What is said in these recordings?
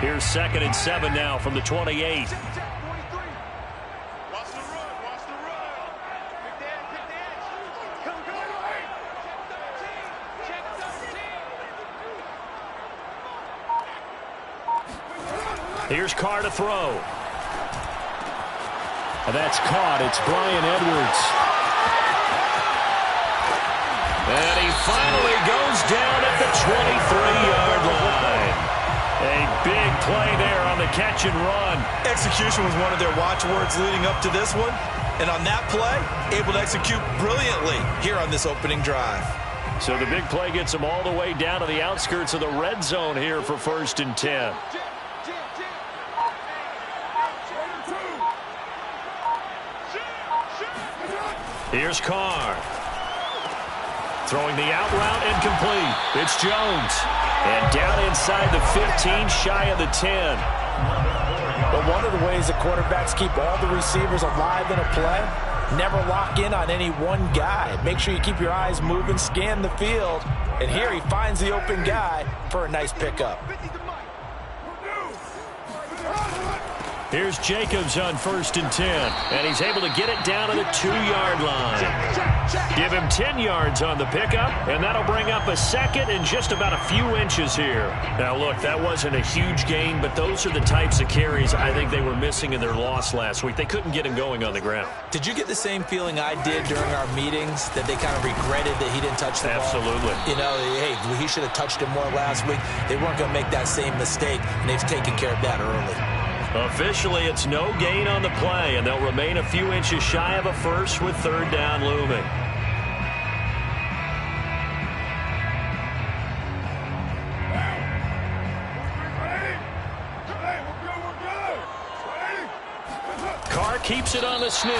Here's 2nd and 7 now from the 28. Here's Carr to throw. And that's caught. It's Bryan Edwards. And he finally goes down at the 23-yard line. A big play there on the catch and run. Execution was one of their watchwords leading up to this one. And on that play, able to execute brilliantly here on this opening drive. So the big play gets him all the way down to the outskirts of the red zone here for 1st and 10. Here's Carr. Throwing the out route incomplete. It's Jones. And down inside the 15, shy of the 10. But one of the ways the quarterbacks keep all the receivers alive in a play, never lock in on any one guy. Make sure you keep your eyes moving, scan the field. And here he finds the open guy for a nice pickup. Here's Jacobs on 1st and 10. And he's able to get it down to the 2-yard line. Give him 10 yards on the pickup, and that'll bring up a 2nd and just about a few inches here. Now, look, that wasn't a huge gain, but those are the types of carries I think they were missing in their loss last week. They couldn't get him going on the ground. Did you get the same feeling I did during our meetings, that they kind of regretted that he didn't touch the ball? Absolutely. You know, hey, he should have touched him more last week. They weren't going to make that same mistake, and they've taken care of that early. Officially, it's no gain on the play, and they'll remain a few inches shy of a first with 3rd down looming. Carr keeps it on the sneak.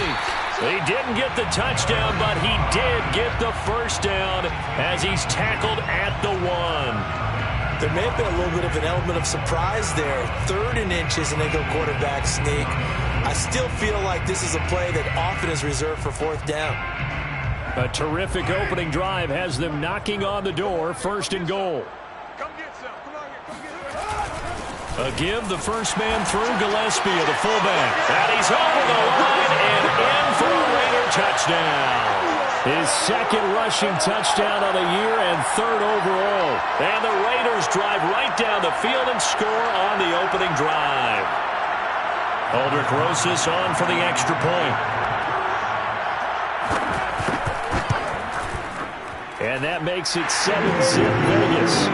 He didn't get the touchdown, but he did get the 1st down as he's tackled at the 1. There may have been a little bit of an element of surprise there. 3rd and inches, and they go quarterback sneak. I still feel like this is a play that often is reserved for 4th down. A terrific opening drive has them knocking on the door. 1st and goal. A give, the first man through. Gillespie, the fullback. And he's over the line and in for a Raider touchdown. His 2nd rushing touchdown of the year and 3rd overall. And the Raiders drive right down the field and score on the opening drive. Aldrick Rosas on for the extra point. And that makes it 7-zip Vegas.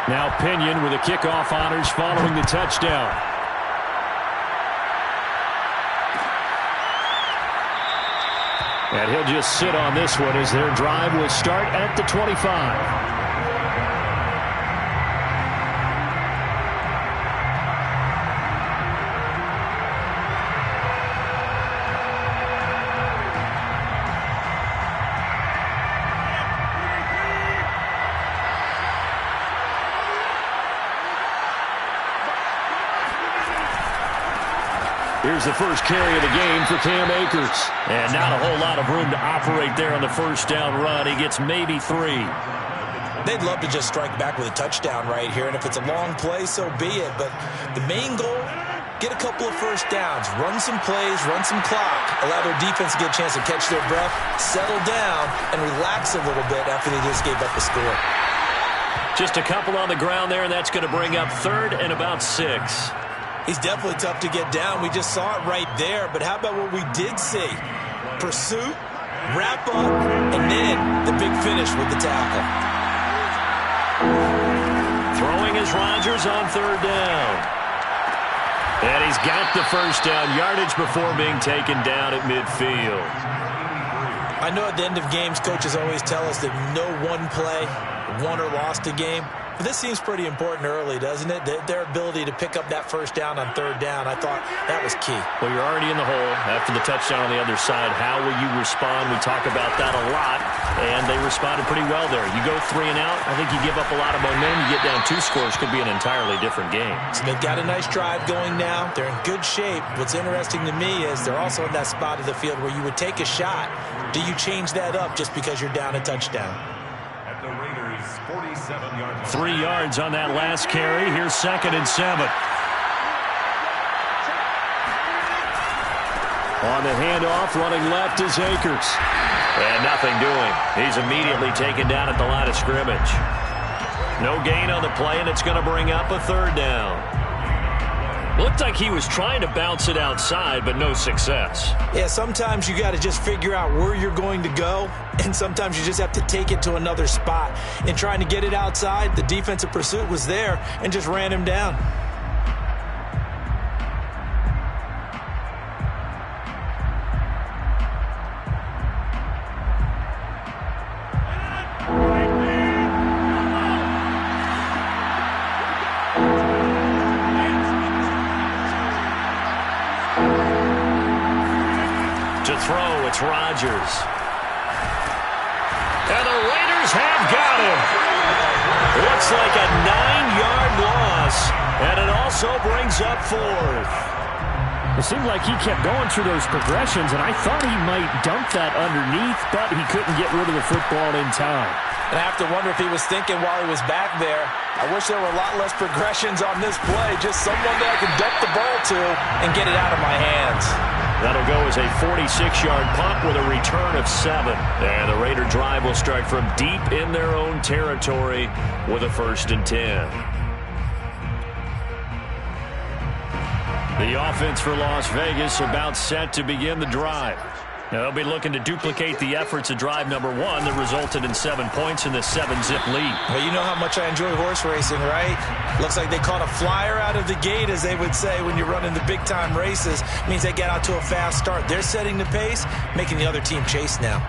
Now Pinion with the kickoff honors following the touchdown. And he'll just sit on this one as their drive will start at the 25. Here's the first carry of the game for Cam Akers. And not a whole lot of room to operate there on the 1st down run. He gets maybe 3. They'd love to just strike back with a touchdown right here. And if it's a long play, so be it. But the main goal, get a couple of 1st downs. Run some plays, run some clock. Allow their defense to get a chance to catch their breath, settle down, and relax a little bit after they just gave up a score. Just a couple on the ground there, and that's going to bring up 3rd and about 6. He's definitely tough to get down. We just saw it right there. But how about what we did see? Pursuit, wrap up, and then the big finish with the tackle. Throwing is Rodgers on 3rd down. And he's got the 1st down yardage before being taken down at midfield. I know at the end of games, coaches always tell us that no one play won or lost a game. But this seems pretty important early, doesn't it? Their ability to pick up that first down on third down, I thought that was key. Well, you're already in the hole after the touchdown on the other side. How will you respond? We talk about that a lot, and they responded pretty well there. You go 3 and out, I think you give up a lot of momentum. You get down 2 scores, could be an entirely different game. So they've got a nice drive going now. They're in good shape. What's interesting to me is they're also in that spot of the field where you would take a shot. Do you change that up just because you're down a touchdown? 3 yards on that last carry. Here's 2nd and 7. On the handoff, running left is Akers. And nothing doing. He's immediately taken down at the line of scrimmage. No gain on the play, and it's going to bring up a 3rd down. Looked like he was trying to bounce it outside, but no success. Yeah, sometimes you got to just figure out where you're going to go, and sometimes you just have to take it to another spot. In trying to get it outside, the defensive pursuit was there and just ran him down. It's Rodgers. And the Raiders have got him. Looks like a 9-yard loss, and it also brings up 4th. It seemed like he kept going through those progressions, and I thought he might dump that underneath, but he couldn't get rid of the football in time. And I have to wonder if he was thinking while he was back there, I wish there were a lot less progressions on this play, just someone that I could dump the ball to and get it out of my hands. That'll go as a 46-yard punt with a return of 7. And the Raider drive will start from deep in their own territory with a 1st and 10. The offense for Las Vegas about set to begin the drive. Now they'll be looking to duplicate the efforts of drive number 1 that resulted in 7 points in the 7-zip lead. Well, you know how much I enjoy horse racing, right? Looks like they caught a flyer out of the gate, as they would say when you're running the big-time races. Means they get out to a fast start. They're setting the pace, making the other team chase now.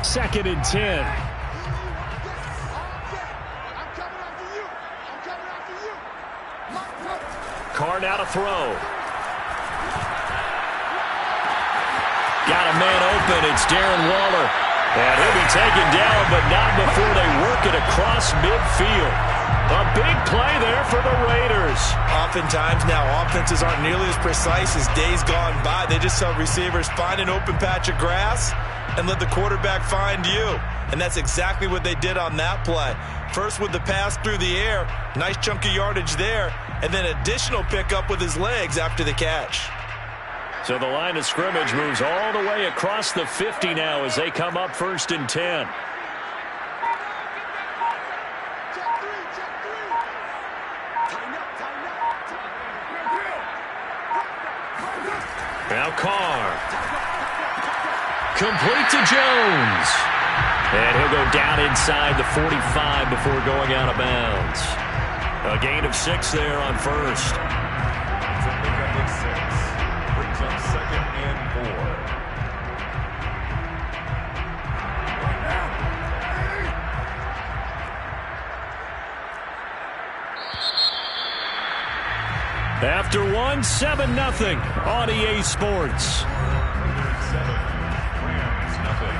Second and 10. Carr now to throw. Got a man open. It's Darren Waller. And he'll be taken down, but not before they work it across midfield. A big play there for the Raiders. Oftentimes now, offenses aren't nearly as precise as days gone by. They just tell receivers, find an open patch of grass and let the quarterback find you. And that's exactly what they did on that play. First with the pass through the air, nice chunk of yardage there, and then additional pickup with his legs after the catch. So the line of scrimmage moves all the way across the 50 now as they come up 1st and 10. Now Carr. Complete to Jones. And he'll go down inside the 45 before going out of bounds. A gain of 6 there on 1st. Brings up 2nd and 4. After 1, 7-0 on EA Sports. Raiders 7, Rams nothing.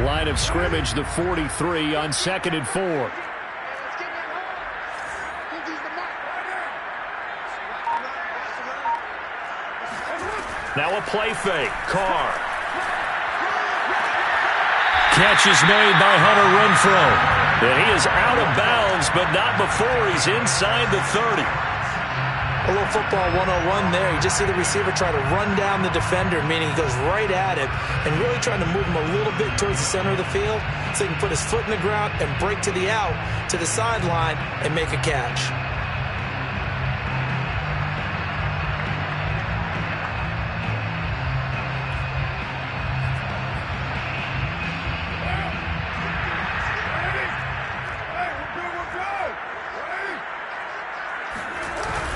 Line of scrimmage, the 43 on 2nd and 4. Now a play fake. Carr. Catch is made by Hunter Renfrow. And he is out of bounds, but not before he's inside the 30. A little football 101 there. You just see the receiver try to run down the defender, meaning he goes right at him and really trying to move him a little bit towards the center of the field so he can put his foot in the ground and break to the out, to the sideline, and make a catch.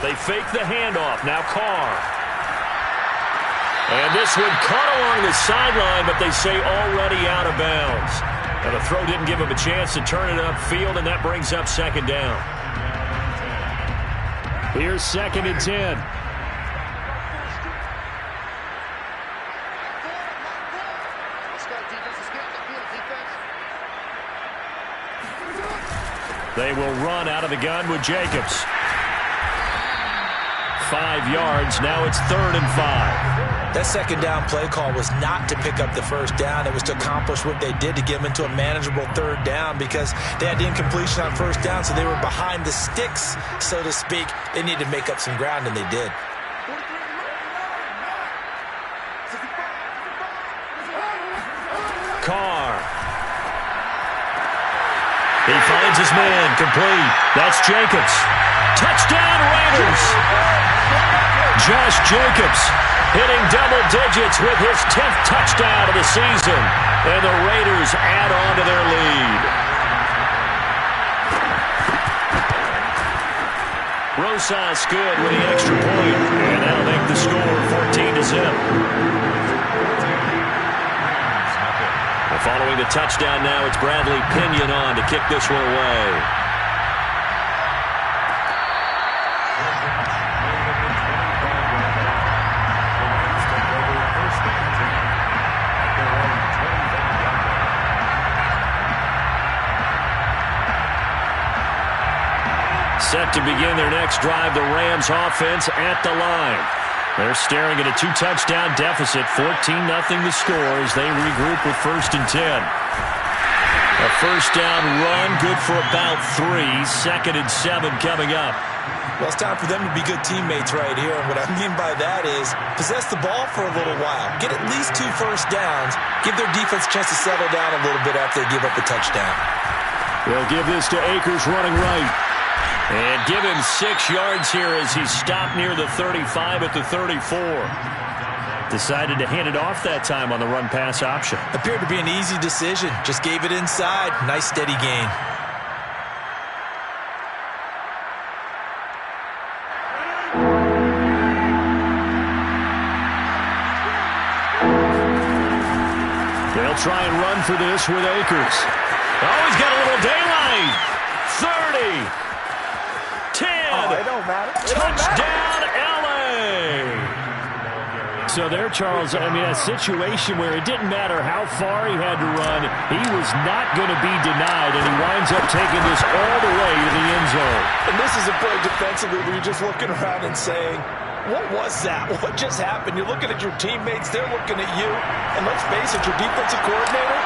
They fake the handoff. Now Carr. And this one caught along the sideline, but they say already out of bounds. Now the throw didn't give him a chance to turn it upfield, and that brings up second down. Here's 2nd and 10. They will run out of the gun with Jacobs. 5 yards. Now it's 3rd and 5. That second down play call was not to pick up the first down. It was to accomplish what they did to get them into a manageable 3rd down because they had the incompletion on first down, so they were behind the sticks, so to speak. They needed to make up some ground, and they did. Carr. He finds his man, complete. That's Jacobs. Touchdown, Raiders! Josh Jacobs hitting double digits with his 10th touchdown of the season. And the Raiders add on to their lead. Rosas good with the extra point. And that'll make the score 14-0. Following the touchdown now, it's Bradley Pinion on to kick this one away. Set to begin their next drive, the Rams offense at the line. They're staring at a 2-touchdown deficit, 14-0 the score as they regroup with 1st and 10. A first down run, good for about 3. 2nd and 7 coming up. Well, it's time for them to be good teammates right here. And what I mean by that is possess the ball for a little while. Get at least 2 first downs. Give their defense a chance to settle down a little bit after they give up a touchdown. They'll give this to Akers running right. And give him 6 yards here as he stopped near the 35 at the 34. Decided to hand it off that time on the run-pass option. Appeared to be an easy decision. Just gave it inside. Nice steady gain. They'll try and run for this with Akers. Oh, he's got a little daylight. 30. 10. Oh, it don't matter. Touchdown, L.A. So there, Charles, I mean, a situation where it didn't matter how far he had to run, he was not going to be denied, and he winds up taking this all the way to the end zone. And this is a play defensively where you're just looking around and saying, what was that? What just happened? You're looking at your teammates. They're looking at you. And let's face it, your defensive coordinator,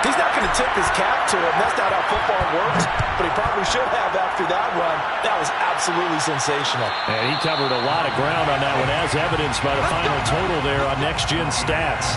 he's not going to tip his cap to him. That's not how football works. But he probably should have after that run. That was absolutely sensational. And he covered a lot of ground on that one, as evidenced by the final total there on Next Gen Stats.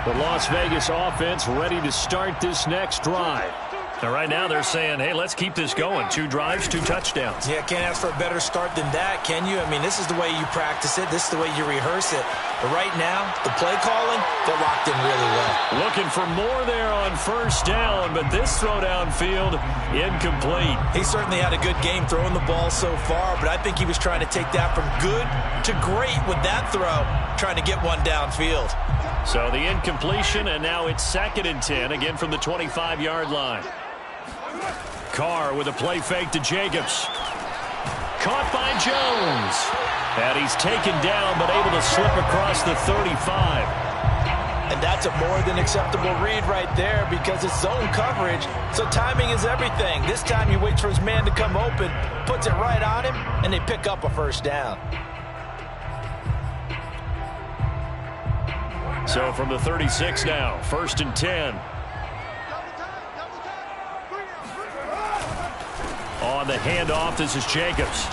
The Las Vegas offense ready to start this next drive. Now, right now, they're saying, hey, let's keep this going. 2 drives, 2 touchdowns. Yeah, can't ask for a better start than that, can you? I mean, this is the way you practice it. This is the way you rehearse it. But right now, the play calling, they're locked in really well. Looking for more there on first down, but this throw downfield, incomplete. He certainly had a good game throwing the ball so far, but I think he was trying to take that from good to great with that throw, trying to get one downfield. So the incompletion, and now it's 2nd and 10, again from the 25-yard line. Carr with a play fake to Jacobs. Caught by Jones. And he's taken down, but able to slip across the 35. And that That's a more than acceptable read right there because it's zone coverage, so timing is everything. This time he waits for his man to come open, puts it right on him, and they pick up a first down. So from the 36 now, 1st and 10. On the handoff, this is Jacobs.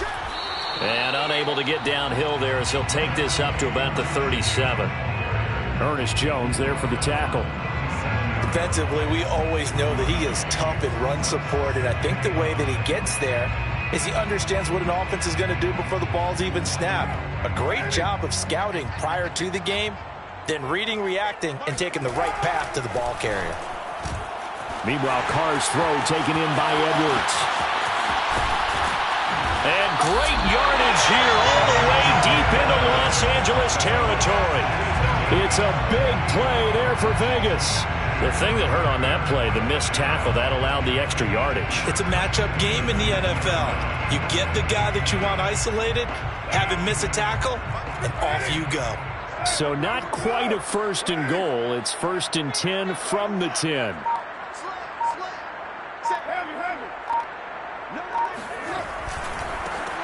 And unable to get downhill there as he'll take this up to about the 37. Ernest Jones there for the tackle. Defensively, we always know that he is tough in run support, and I think the way that he gets there is he understands what an offense is going to do before the ball's even snapped. A great job of scouting prior to the game, then reading, reacting, and taking the right path to the ball carrier. Meanwhile, Carr's throw taken in by Edwards. And great yardage here all the way deep into Los Angeles territory. It's a big play there for Vegas. The thing that hurt on that play, the missed tackle, that allowed the extra yardage. It's a matchup game in the NFL. You get the guy that you want isolated, have him miss a tackle, and off you go. So not quite a 1st and goal. It's 1st and 10 from the 10.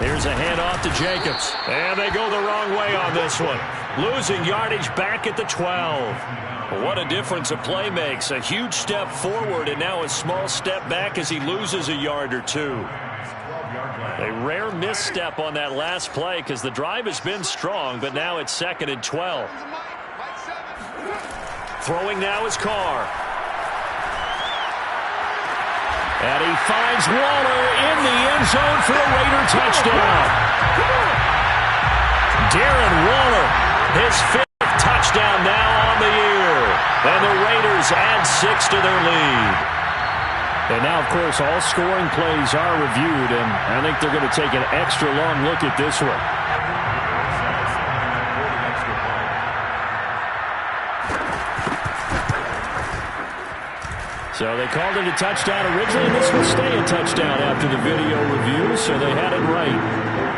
Here's a handoff to Jacobs. And they go the wrong way on this one. Losing yardage back at the 12. What a difference a play makes. A huge step forward and now a small step back as he loses a yard or two. A rare misstep on that last play because the drive has been strong, but now it's 2nd and 12. Throwing now is Carr. And he finds Waller in the end zone for a Raider touchdown. Darren Waller, his 5th touchdown now on the year. And the Raiders add 6 to their lead. And now, of course, all scoring plays are reviewed, and I think they're going to take an extra long look at this one. So they called it a touchdown originally, and this will stay a touchdown after the video review, so they had it right.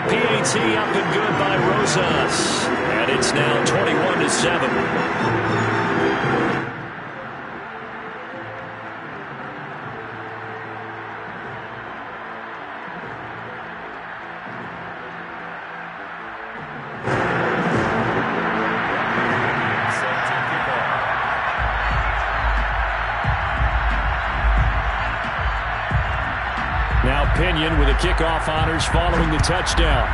PAT up and good by Rosas, and it's now 21-7. Now Pinion with the kickoff honors following the touchdown.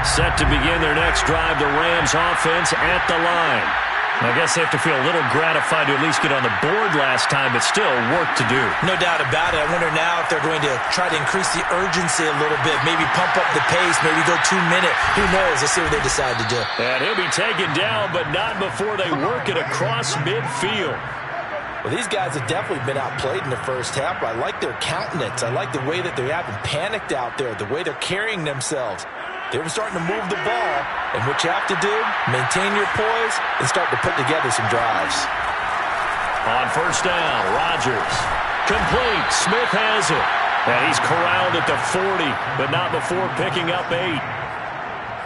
Set to begin their next drive, the Rams offense at the line. I guess they have to feel a little gratified to at least get on the board last time, but still work to do. No doubt about it. I wonder now if they're going to try to increase the urgency a little bit, maybe pump up the pace, maybe go 2-minute. Who knows? Let's see what they decide to do. And he'll be taken down, but not before they work it across midfield. Well, these guys have definitely been outplayed in the first half. I like their countenance. I like the way that they haven't panicked out there, the way they're carrying themselves. They're starting to move the ball, and what you have to do, maintain your poise and start to put together some drives. On 1st down, Rodgers. Complete. Smith has it. And he's corralled at the 40, but not before picking up 8.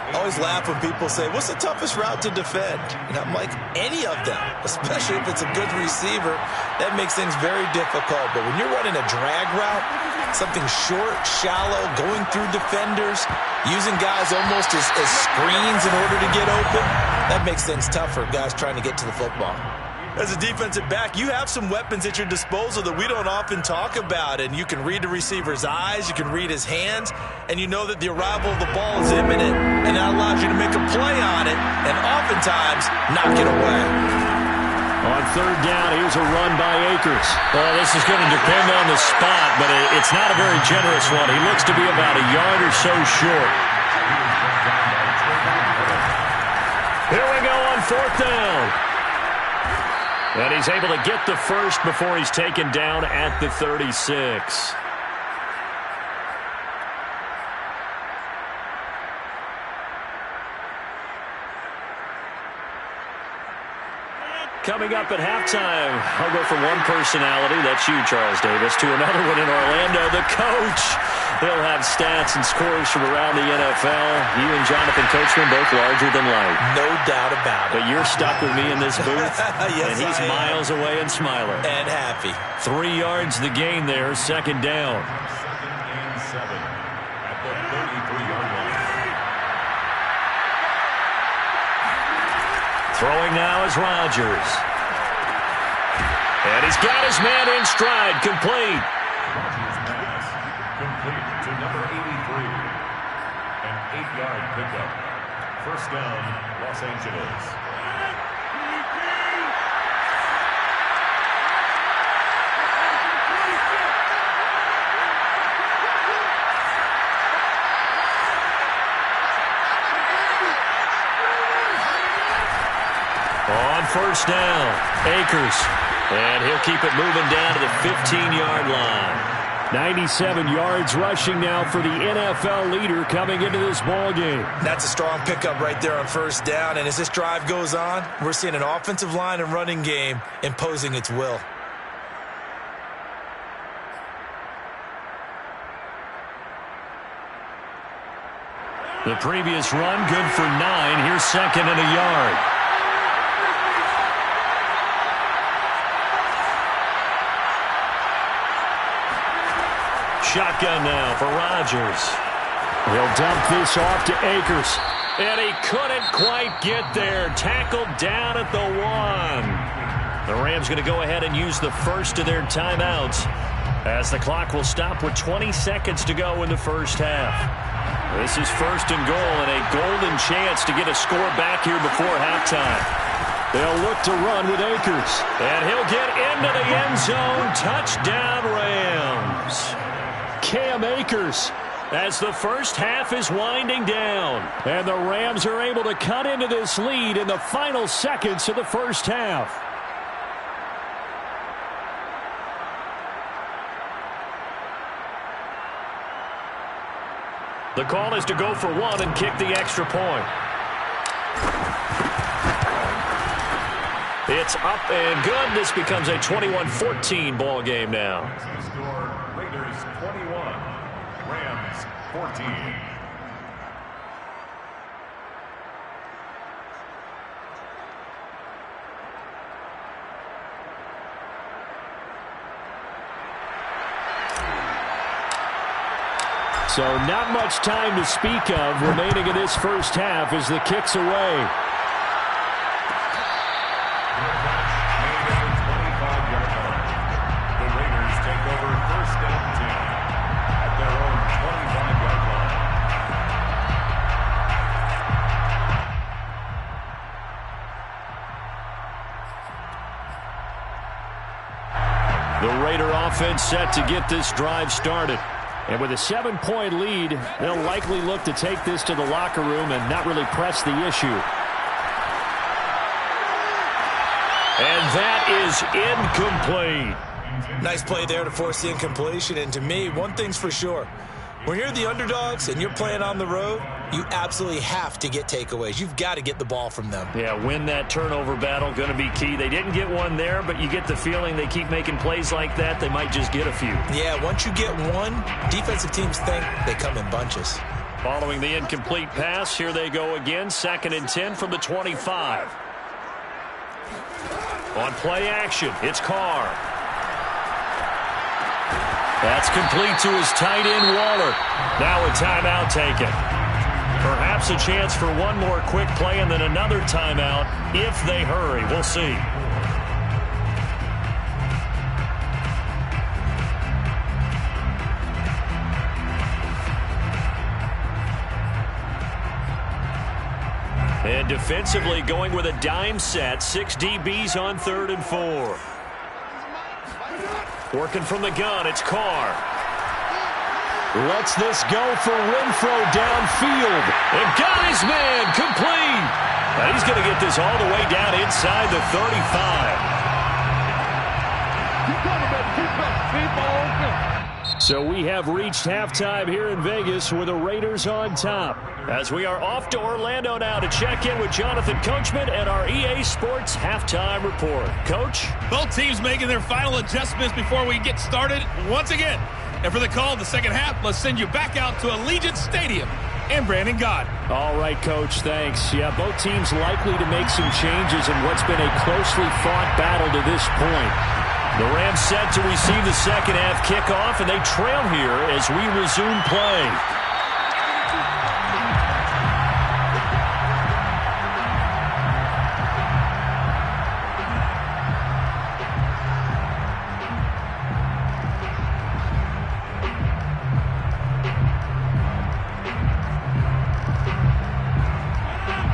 I always laugh when people say, what's the toughest route to defend? And I'm like, any of them, especially if it's a good receiver. That makes things very difficult. But when you're running a drag route, something short, shallow, going through defenders, using guys almost as screens in order to get open, that makes things tough for guys trying to get to the football. As a defensive back, you have some weapons at your disposal that we don't often talk about, and you can read the receiver's eyes, you can read his hands, and you know that the arrival of the ball is imminent, and that allows you to make a play on it, and oftentimes knock it away. On 3rd down, here's a run by Akers. Well, this is going to depend on the spot, but it's not a very generous one. He looks to be about a yard or so short. Here we go on 4th down. And he's able to get the first before he's taken down at the 36. Coming up at halftime, I'll go from one personality, that's you, Charles Davis, to another one in Orlando, the coach. He'll have stats and scores from around the NFL. You and Jonathan Coachman both larger than life. No doubt about it. But you're stuck with me in this booth, yes, and he's miles away and smiling. And happy. 3 yards the gain there, second down. 2nd and 7 at the 33-yard line. Throwing now is Rodgers. And he's got his man in stride, complete. Rodgers' pass complete to number 83. An 8-yard pickup. First down, Los Angeles. On first down, Akers. And he'll keep it moving down to the 15-yard line. 97 yards rushing now for the NFL leader coming into this ball game. That's a strong pickup right there on first down. And as this drive goes on, we're seeing an offensive line and running game imposing its will. The previous run, good for 9. Here's second and a yard. Shotgun now for Rodgers. He'll dump this off to Akers. And he couldn't quite get there. Tackled down at the 1. The Rams going to go ahead and use the first of their timeouts as the clock will stop with 20 seconds to go in the first half. This is first and goal and a golden chance to get a score back here before halftime. They'll look to run with Akers. And he'll get into the end zone. Touchdown, Rams. Cam Akers as the first half is winding down. And the Rams are able to cut into this lead in the final seconds of the first half. The call is to go for 1 and kick the extra point. It's up and good. This becomes a 21-14 ball game now. The score, Raiders 21, Rams 14. So not much time to speak of remaining in this first half as the kick's away. The Raiders take over first and 10 at their own 25-yard line. The Raider offense set to get this drive started. And with a 7-point lead, they'll likely look to take this to the locker room and not really press the issue. And that is incomplete. Nice play there to force the incompletion. And to me, one thing's for sure. When you're the underdogs and you're playing on the road, you absolutely have to get takeaways. You've got to get the ball from them. Yeah, win that turnover battle, going to be key. They didn't get one there, but you get the feeling they keep making plays like that, they might just get a few. Yeah, once you get one, defensive teams think they come in bunches. Following the incomplete pass, here they go again. 2nd and 10 from the 25. On play action, it's Carr. That's complete to his tight end, Waller. Now a timeout taken. Perhaps a chance for one more quick play and then another timeout if they hurry. We'll see. And defensively going with a dime set. 6 DBs on 3rd and 4. Working from the gun, it's Carr. Lets this go for Renfrow downfield. And got his man complete. And he's going to get this all the way down inside the 35. So we have reached halftime here in Vegas with the Raiders on top. As we are off to Orlando now to check in with Jonathan Coachman and our EA Sports halftime report. Coach? Both teams making their final adjustments before we get started once again. And for the call of the second half, let's send you back out to Allegiant Stadium and Brandon Gott. All right, Coach, thanks. Yeah, both teams likely to make some changes in what's been a closely fought battle to this point. The Rams set to receive the second half kickoff, and they trail here as we resume play.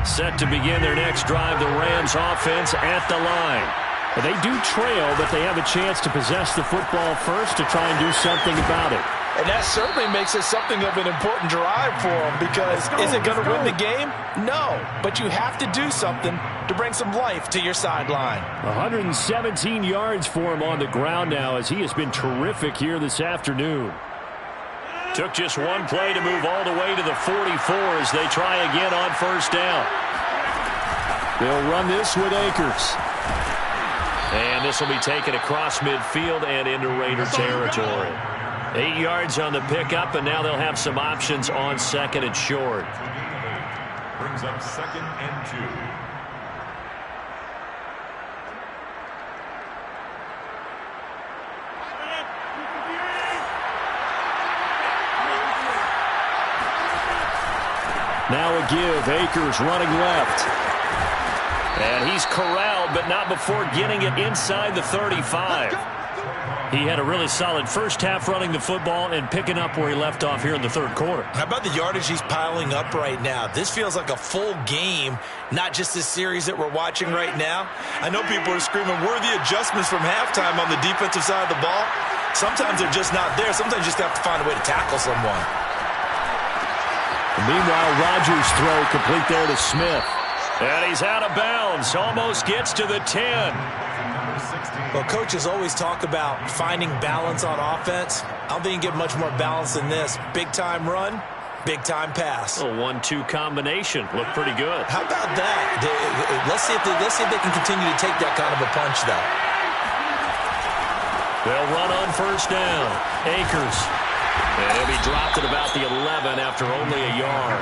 Set to begin their next drive, the Rams offense at the line. They do trail, but they have a chance to possess the football first to try and do something about it. And that certainly makes it something of an important drive for them, because is it going to win the game? No, but you have to do something to bring some life to your sideline. 117 yards for him on the ground now, as he has been terrific here this afternoon. Took just one play to move all the way to the 44 as they try again on first down. They'll run this with Akers. And this will be taken across midfield and into Raider territory. 8 yards on the pickup, and now they'll have some options on second and short. Brings up 2nd and 2. Now a give. Akers running left. And he's corralled, but not before getting it inside the 35. He had a really solid first half running the football and picking up where he left off here in the third quarter. How about the yardage he's piling up right now? This feels like a full game, not just this series that we're watching right now. I know people are screaming, worthy adjustments from halftime on the defensive side of the ball. Sometimes they're just not there. Sometimes you just have to find a way to tackle someone. Meanwhile, Rodgers' throw complete there to Smith. And he's out of bounds. Almost gets to the 10. Well, coaches always talk about finding balance on offense. I don't think you can get much more balance than this. Big-time run, big-time pass. A 1-2 combination. Looked pretty good. How about that? Let's see if they can continue to take that kind of a punch, though. They'll run on first down. Akers. And he'll be dropped at about the 11 after only a yard.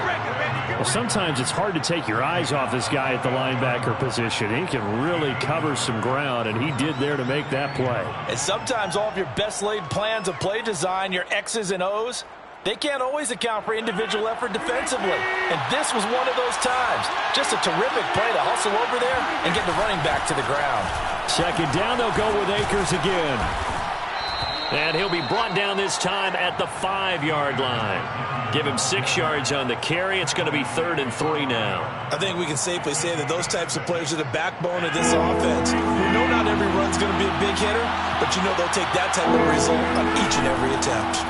Well, sometimes it's hard to take your eyes off this guy at the linebacker position. He can really cover some ground, and he did there to make that play. And sometimes all of your best laid plans of play design, your X's and O's, they can't always account for individual effort defensively. And this was one of those times. Just a terrific play to hustle over there and get the running back to the ground. Second down, they'll go with Akers again. And he'll be brought down this time at the 5-yard line. Give him 6 yards on the carry. It's going to be 3rd and 3 now. I think we can safely say that those types of players are the backbone of this offense. We know not every run's going to be a big hitter, but you know they'll take that type of result on each and every attempt.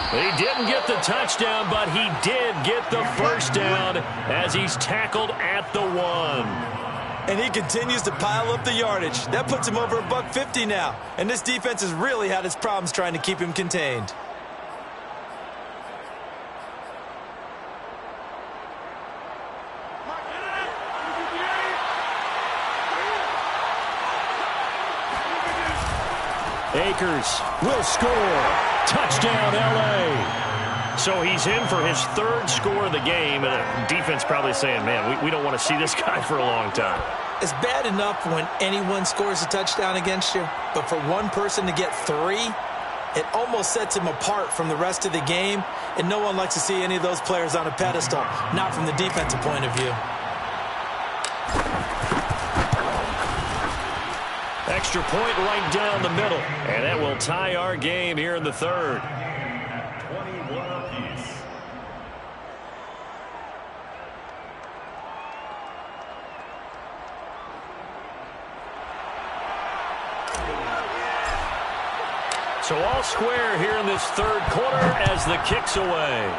He didn't get the touchdown, but he did get the first down as he's tackled at the 1. And he continues to pile up the yardage. That puts him over $150 now. And this defense has really had its problems trying to keep him contained. Akers will score. Touchdown, L.A. So he's in for his 3rd score of the game, and the defense probably saying, man, we don't want to see this guy for a long time. It's bad enough when anyone scores a touchdown against you, but for one person to get 3, it almost sets him apart from the rest of the game, and no one likes to see any of those players on a pedestal, not from the defensive point of view. Extra point right down the middle, and that will tie our game here in the 3rd. 21 apiece. So all square here in this 3rd quarter as the kick's away.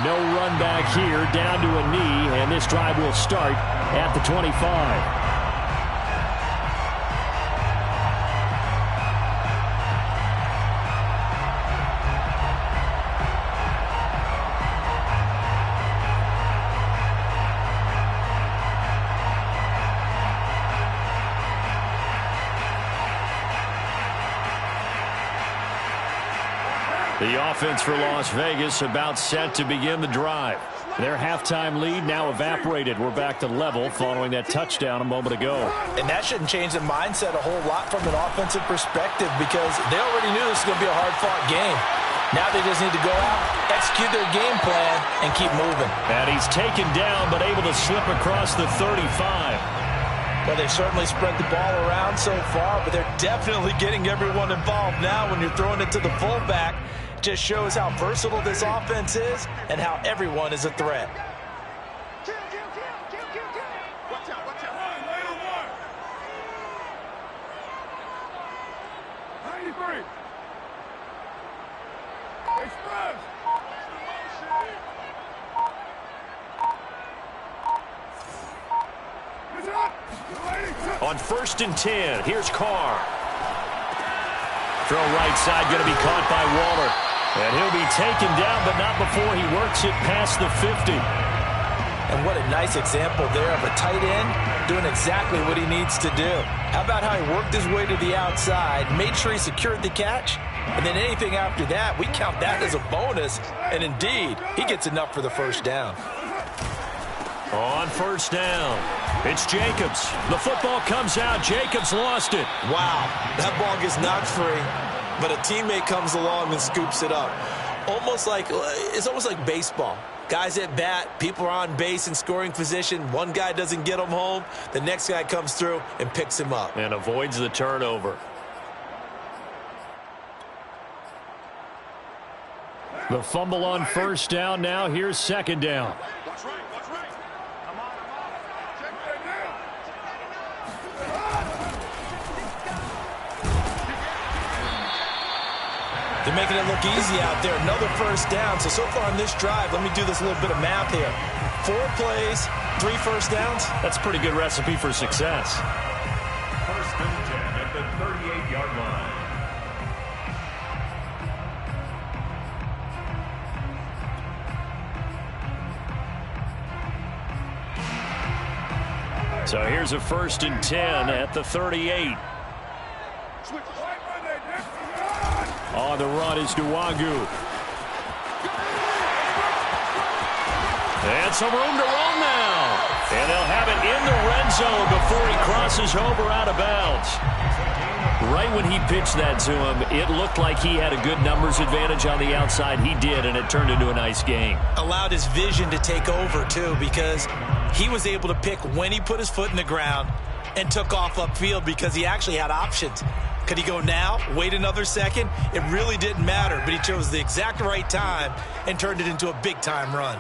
No run back here, down to a knee, and this drive will start at the 25. The offense for Las Vegas about set to begin the drive. Their halftime lead now evaporated. We're back to level following that touchdown a moment ago. And that shouldn't change the mindset a whole lot from an offensive perspective because they already knew this was going to be a hard-fought game. Now they just need to go out, execute their game plan, and keep moving. And he's taken down but able to slip across the 35. Well, they've certainly spread the ball around so far, but they're definitely getting everyone involved now when you're throwing it to the fullback. Just shows how versatile this offense is and how everyone is a threat. On 1st and 10, here's Carr. Throw right side, going to be caught by Waller. And he'll be taken down, but not before he works it past the 50. And what a nice example there of a tight end doing exactly what he needs to do. How about how he worked his way to the outside, made sure he secured the catch, and then anything after that, we count that as a bonus. And indeed, he gets enough for the first down. On 1st down, it's Jacobs. The football comes out. Jacobs lost it. Wow, that ball gets knocked free, but a teammate comes along and scoops it up. It's almost like baseball. Guys at bat, people are on base in scoring position. One guy doesn't get him home. The next guy comes through and picks him up. And avoids the turnover. The fumble on 1st down now. Here's 2nd down. They're making it look easy out there. Another first down. So far on this drive, let me do this little bit of math here. 4 plays, 3 first downs. That's a pretty good recipe for success. 1st and 10 at the 38-yard line. So here's a 1st and 10 at the 38. On the run is Nwangu. And some room to run now. And they'll have it in the red zone before he crosses over out of bounds. Right when he pitched that to him, it looked like he had a good numbers advantage on the outside. He did, and it turned into a nice game. Allowed his vision to take over, too, because he was able to pick when he put his foot in the ground and took off upfield because he actually had options. Could he go now, wait another second? It really didn't matter, but he chose the exact right time and turned it into a big-time run.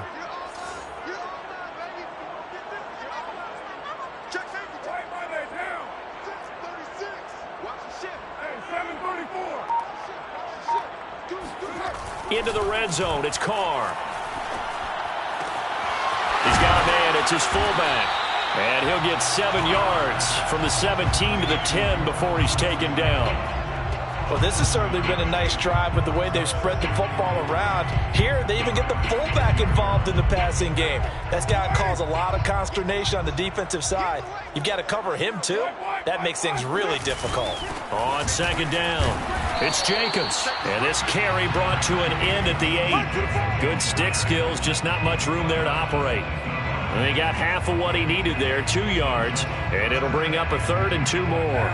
Into the red zone, it's Carr. He's got a man, it's his fullback. And he'll get 7 yards from the 17 to the 10 before he's taken down. Well, this has certainly been a nice drive with the way they've spread the football around. Here, they even get the fullback involved in the passing game. That's got to cause a lot of consternation on the defensive side. You've got to cover him, too. That makes things really difficult. On 2nd down, it's Jacobs. And this carry brought to an end at the 8. Good stick skills, just not much room there to operate. And he got half of what he needed there, 2 yards. And it'll bring up a 3rd and 2 more.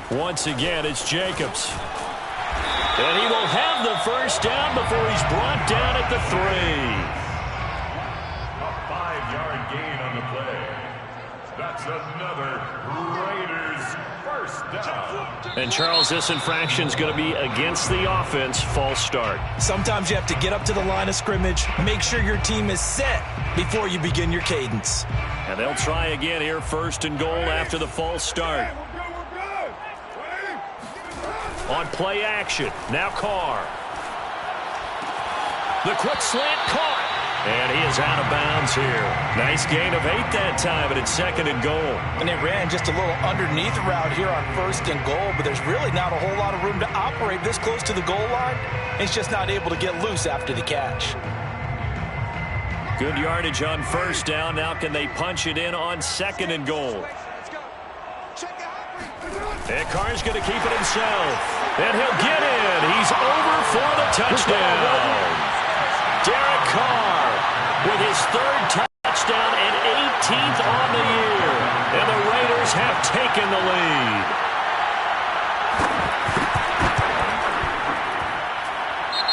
Once again, it's Jacobs. And he will have the first down before he's brought down at the 3. A 5-yard gain on the play. That's another Raiders first down. And Charles, this infraction's going to be against the offense. False start. Sometimes you have to get up to the line of scrimmage, make sure your team is set before you begin your cadence. And they'll try again here, 1st and goal after the false start. On play action, now Carr. The quick slant caught. And he is out of bounds here. Nice gain of 8 that time, and it's 2nd and goal. And they ran just a little underneath route here on 1st and goal, but there's really not a whole lot of room to operate this close to the goal line. It's just not able to get loose after the catch. Good yardage on first down. Now can they punch it in on 2nd and goal? And Carr's going to keep it himself. And he'll get in. He's over for the touchdown. Derek Carr with his 3rd touchdown and 18th on the year. And the Raiders have taken the lead.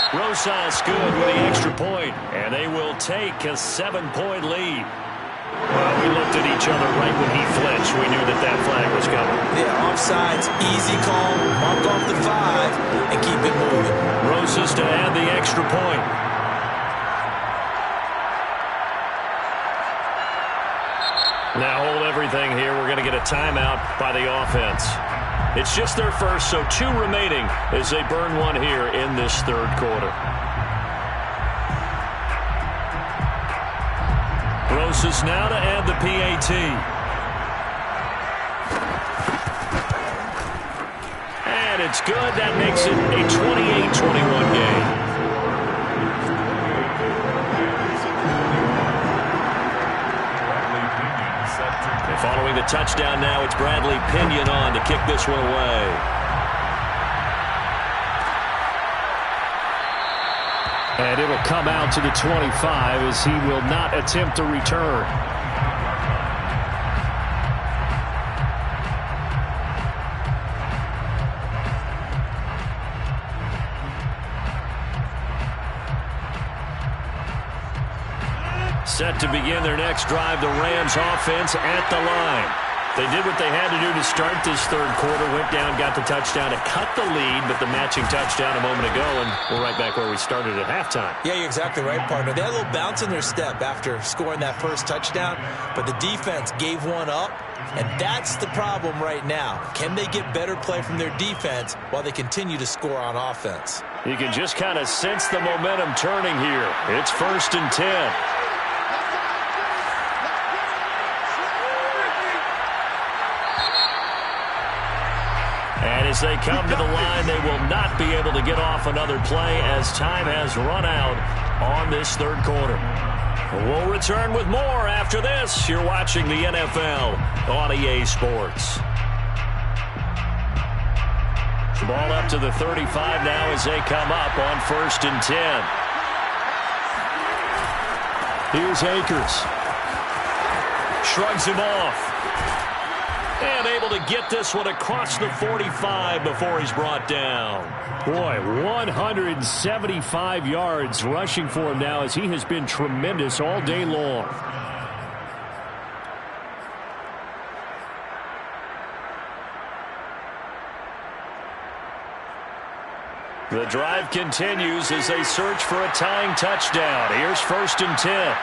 Rosas good with the extra point, and they will take a 7-point lead. Well, we looked at each other right when he flinched. We knew that flag was coming. Yeah, offsides, easy call, mark off the 5, and keep it moving. Rosas to add the extra point. Now hold everything here. We're going to get a timeout by the offense. It's just their first, so 2 remaining as they burn 1 here in this 3rd quarter. Rosas now to add the PAT. And it's good. That makes it a 28-21 game. And following the touchdown now, it's Bradley Pinion on to kick this one away. And it'll come out to the 25 as he will not attempt to return. Set to begin their next drive, the Rams offense at the line. They did what they had to do to start this 3rd quarter, went down, got the touchdown to cut the lead, but the matching touchdown a moment ago, and we're right back where we started at halftime. Yeah, you're exactly right, partner. They had a little bounce in their step after scoring that first touchdown, but the defense gave one up, and that's the problem right now. Can they get better play from their defense while they continue to score on offense? You can just kind of sense the momentum turning here. It's 1st and 10. And as they come to the line, they will not be able to get off another play as time has run out on this 3rd quarter. We'll return with more after this. You're watching the NFL on EA Sports. Ball up to the 35 now as they come up on 1st and 10. Here's Akers. Shrugs him off. And able to get this one across the 45 before he's brought down. Boy, 175 yards rushing for him now as he has been tremendous all day long. The drive continues as they search for a tying touchdown. Here's 1st and 10.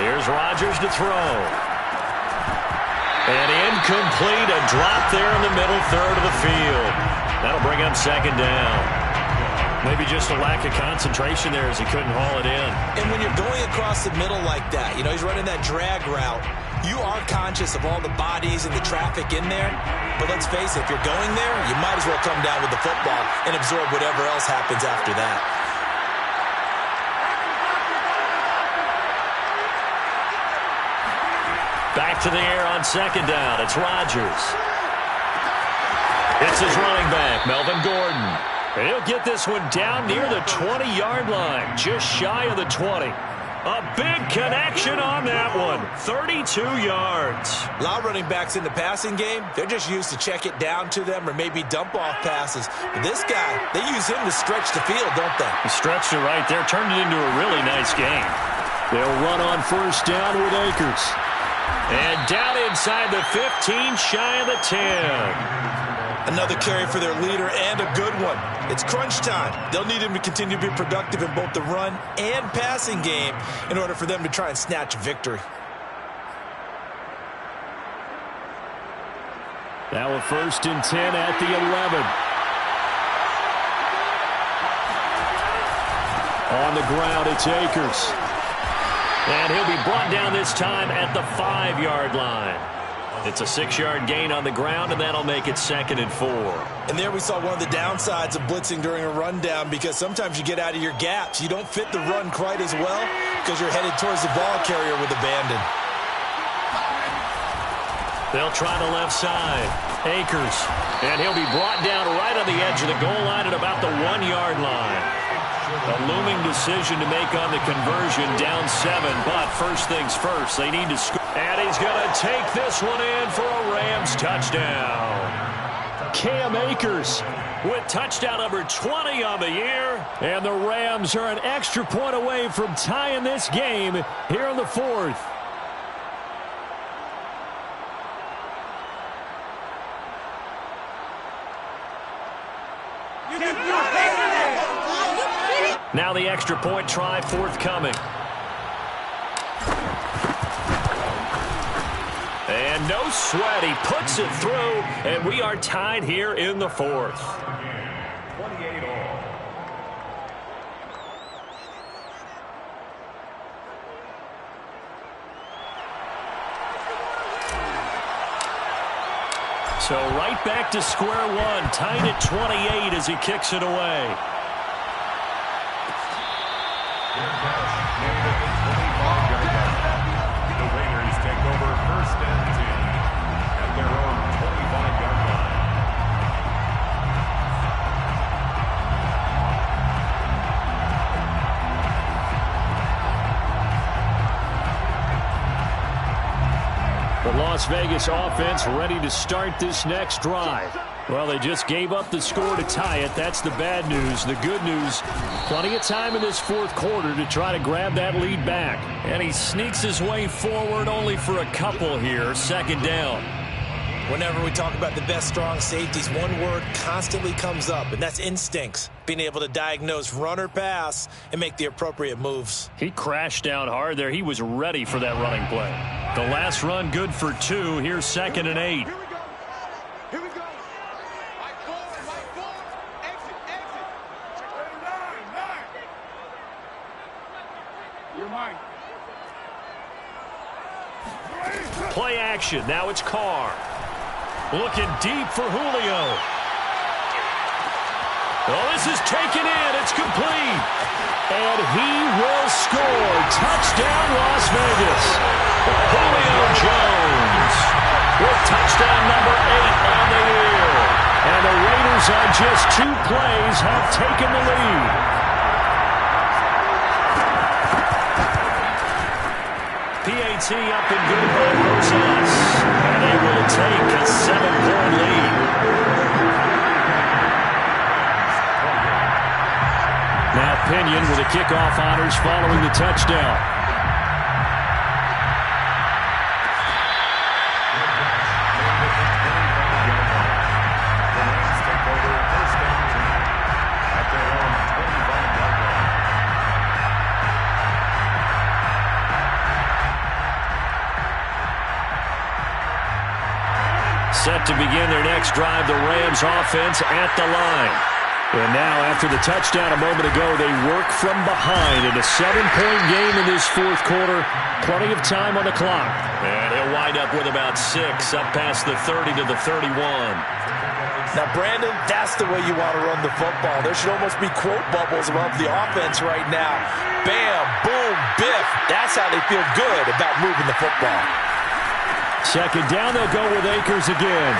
Here's Rodgers to throw. And incomplete, a drop there in the middle 3rd of the field. That'll bring up 2nd down. Maybe just a lack of concentration there as he couldn't haul it in. And when you're going across the middle like that, you know, he's running that drag route, you are conscious of all the bodies and the traffic in there. But let's face it, if you're going there, you might as well come down with the football and absorb whatever else happens after that. Back to the air on 2nd down. It's Rodgers. It's his running back, Melvin Gordon. And he'll get this one down near the 20-yard line, just shy of the 20. A big connection on that one. 32 yards. A lot of running backs in the passing game, they're just used to check it down to them or maybe dump off passes. But this guy, they use him to stretch the field, don't they? He stretched it right there, turned it into a really nice game. They'll run on 1st down with Akers. And down inside the 15, shy of the 10. Another carry for their leader and a good one. It's crunch time. They'll need him to continue to be productive in both the run and passing game in order for them to try and snatch a victory. Now a 1st and 10 at the 11. On the ground, it's Akers. And he'll be brought down this time at the 5-yard line. It's a 6-yard gain on the ground, and that'll make it 2nd and 4. And there we saw one of the downsides of blitzing during a rundown, because sometimes you get out of your gaps. You don't fit the run quite as well. because you're headed towards the ball carrier with abandon. They'll try the left side. Akers. And he'll be brought down right on the edge of the goal line at about the 1-yard line. A looming decision to make on the conversion, down 7. But first things first, they need to score. And he's going to take this one in for a Rams touchdown. Cam Akers with touchdown number 20 on the year. And the Rams are an extra point away from tying this game here in the 4th. Now the extra point try forthcoming. And no sweat. He puts it through, and we are tied here in the 4th. 28 all. So right back to square one, tied at 28 as he kicks it away. The Raiders take over 1st and 10 at their own 25-yard line. The Las Vegas offense ready to start this next drive. Well, they just gave up the score to tie it. That's the bad news. The good news, plenty of time in this 4th quarter to try to grab that lead back. And he sneaks his way forward only for a couple here. 2nd down. Whenever we talk about the best strong safeties, one word constantly comes up, and that's instincts. Being able to diagnose run or pass and make the appropriate moves. He crashed down hard there. He was ready for that running play. The last run good for 2. Here's 2nd and 8. Play action. Now it's Carr. Looking deep for Julio. Well, this is taken in. It's complete. And he will score. Touchdown, Las Vegas. Julio Jones with touchdown number 8 on the year. And the Raiders on just 2 plays have taken the lead. PAT up and good by Rosas. And they will take a 7-point lead. Now Pinion with the kickoff honors following the touchdown. Set to begin their next drive, the Rams offense at the line. And now, after the touchdown a moment ago, they work from behind in a 7-point game in this 4th quarter. Plenty of time on the clock. And he'll wind up with about 6 up past the 30 to the 31. Now, Brandon, that's the way you want to run the football. There should almost be quote bubbles above the offense right now. Bam, boom, biff. That's how they feel good about moving the football. 2nd down, they'll go with Akers again.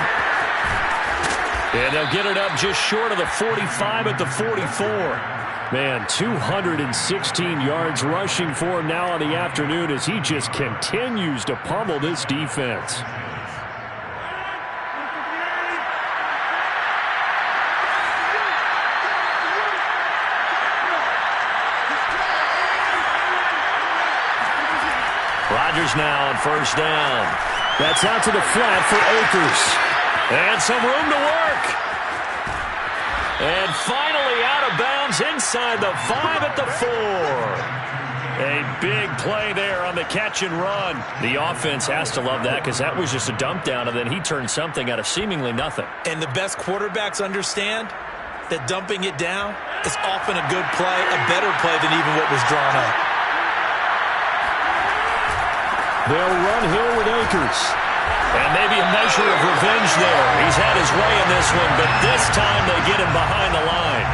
And they'll get it up just short of the 45 at the 44. Man, 216 yards rushing for him now on the afternoon as he just continues to pummel this defense. Rodgers now on 1st down. That's out to the flat for Akers. And some room to work. And finally out of bounds inside the 5 at the 4. A big play there on the catch and run. The offense has to love that because that was just a dump down, and then he turned something out of seemingly nothing. And the best quarterbacks understand that dumping it down is often a good play, a better play than even what was drawn up. They'll run here with Akers. And maybe a measure of revenge there. He's had his way in this one, but this time they get him behind the line.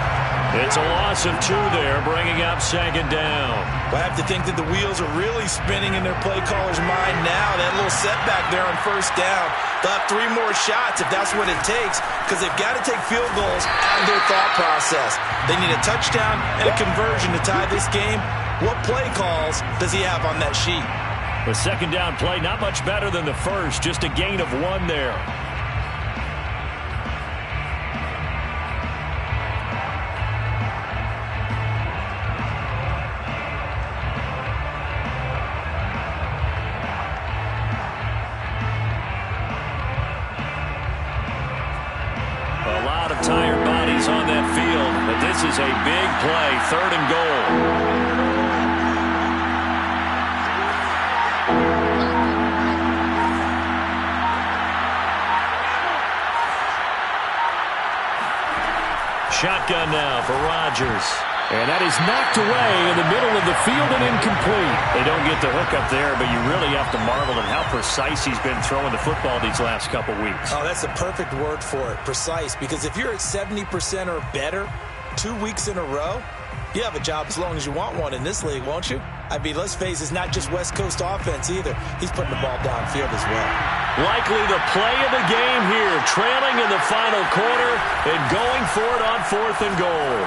It's a loss of 2 there, bringing up second down. I have to think that the wheels are really spinning in their play caller's mind now. That little setback there on first down. They'll have 3 more shots if that's what it takes, because they've got to take field goals out of their thought process. They need a touchdown and a conversion to tie this game. What play calls does he have on that sheet? The second down play, not much better than the first, just a gain of 1 there. Tired bodies on that field, but this is a big play, 3rd and goal. Shotgun now for Rodgers. And that is knocked away in the middle of the field and incomplete. They don't get the hook up there, but you really have to marvel at how precise he's been throwing the football these last couple weeks. Oh, that's a perfect word for it, precise. Because if you're at 70% or better 2 weeks in a row, you have a job as long as you want one in this league, won't you? I mean, let's face it, it's not just West Coast offense either. He's putting the ball downfield as well. Likely the play of the game here, trailing in the final quarter and going for it on 4th and goal.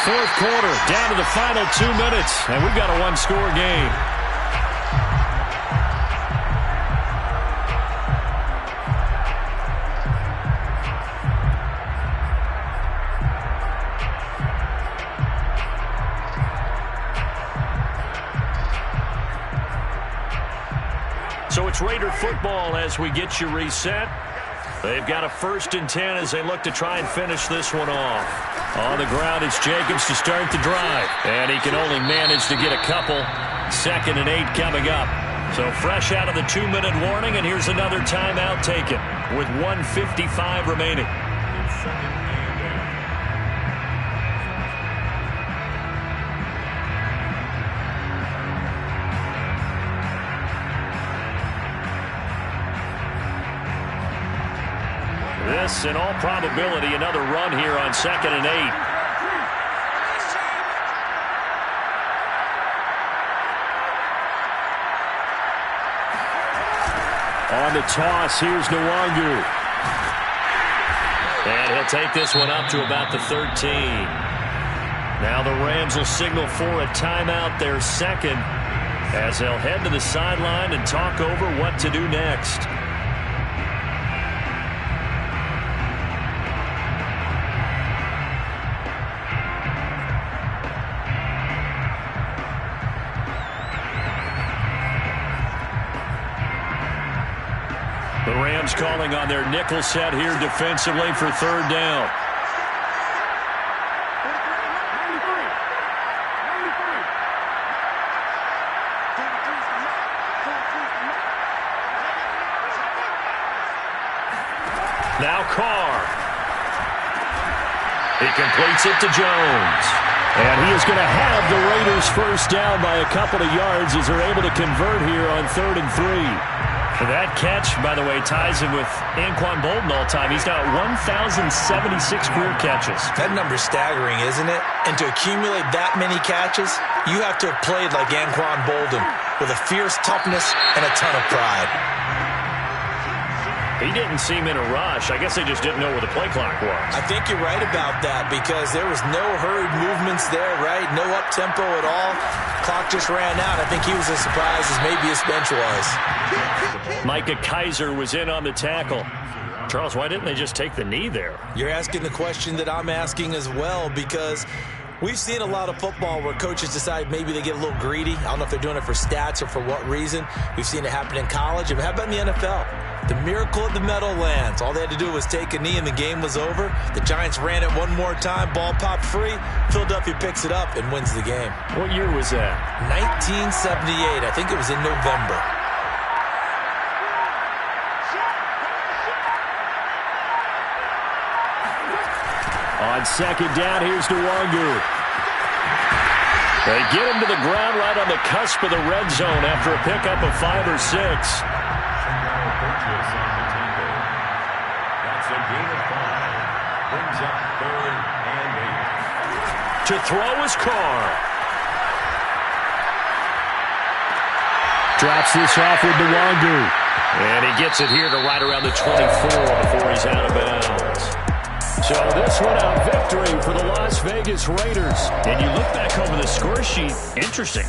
4th quarter, down to the final 2 minutes, and we've got a 1-score game. So it's Raider football as we get you reset. They've got a 1st and 10 as they look to try and finish this one off. On the ground, it's Jacobs to start the drive. And he can only manage to get a couple. 2nd and 8 coming up. So fresh out of the 2-minute warning, and here's another timeout taken with 1:55 remaining. This, in all probability, another run here on 2nd and 8. On the toss, here's Nwangu. And he'll take this one up to about the 13. Now the Rams will signal for a timeout, their 2nd, as they'll head to the sideline and talk over what to do next. The Rams calling on their nickel set here defensively for 3rd down. Now Carr. He completes it to Jones. And he is going to have the Raiders 1st down by a couple of yards as they're able to convert here on 3rd and 3. That catch, by the way, ties him with Anquan Boldin all time. He's now at 1,076 career catches. That number's staggering, isn't it? And to accumulate that many catches, you have to have played like Anquan Boldin with a fierce toughness and a ton of pride. He didn't seem in a rush. I guess they just didn't know where the play clock was. I think you're right about that because there was no hurried movements there, right? No up-tempo at all. Clock just ran out. I think he was as surprised as maybe his bench was. Micah Kiser was in on the tackle. Charles, why didn't they just take the knee there? You're asking the question that I'm asking as well because we've seen a lot of football where coaches decide maybe they get a little greedy. I don't know if they're doing it for stats or for what reason. We've seen it happen in college. How about in the NFL? The miracle of the Meadowlands. All they had to do was take a knee and the game was over. The Giants ran it one more time. Ball popped free. Philadelphia picks it up and wins the game. What year was that? 1978. I think it was in November. On 2nd down, here's Nwangu. They get him to the ground right on the cusp of the red zone after a pickup of 5 or 6. That's a gain of 5. Brings up 3rd and 8. To throw is Carr. Drops this off with Nwangu. And he gets it here to right around the 24 before he's out of bounds. So this one a victory for the Las Vegas Raiders. And you look back over the score sheet, interesting.